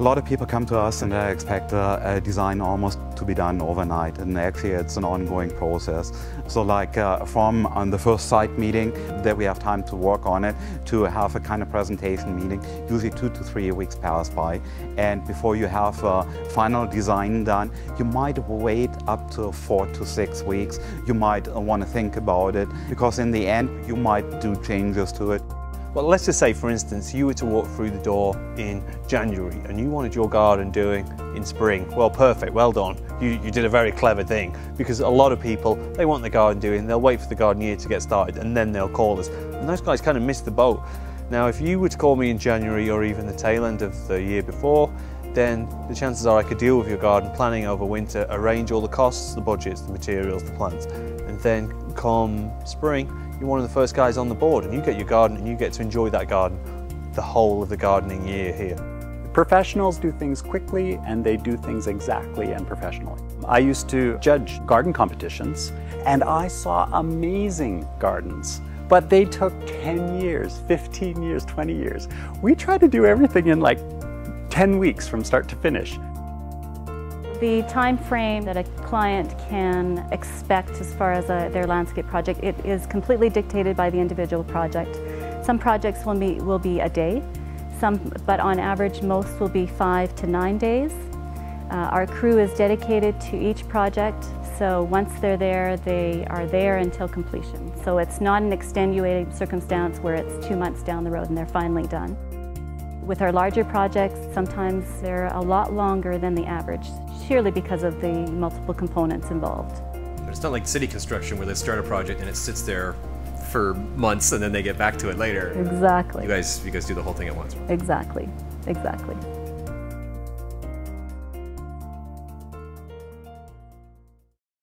lot of people come to us and they expect a design almost to be done overnight, and actually it's an ongoing process. So like from the first site meeting that we have time to work on it to have a kind of presentation meeting, usually 2 to 3 weeks pass by, and before you have a final design done, you might wait up to 4 to 6 weeks. You might want to think about it, because in the end you might do changes to it. Well, let's just say, for instance, you were to walk through the door in January and you wanted your garden doing in spring. Well, perfect, well done. You did a very clever thing, because a lot of people, they want the garden doing, they'll wait for the garden year to get started and then they'll call us. And those guys kind of missed the boat. Now, if you were to call me in January or even the tail end of the year before, then the chances are I could deal with your garden planning over winter, arrange all the costs, the budgets, the materials, the plants, and then come spring, you're one of the first guys on the board and you get your garden and you get to enjoy that garden the whole of the gardening year here. Professionals do things quickly and they do things exactly and professionally. I used to judge garden competitions and I saw amazing gardens, but they took 10 years, 15 years, 20 years. We try to do everything in like 10 weeks from start to finish. The time frame that a client can expect as far as their landscape project, it is completely dictated by the individual project. Some projects will be a day, but on average most will be 5 to 9 days. Our crew is dedicated to each project, so once they're there, they are there until completion. So it's not an extenuating circumstance where it's 2 months down the road and they're finally done. With our larger projects, sometimes they're a lot longer than the average, purely because of the multiple components involved. But it's not like city construction where they start a project and it sits there for months and then they get back to it later. Exactly. You guys do the whole thing at once. Exactly, exactly.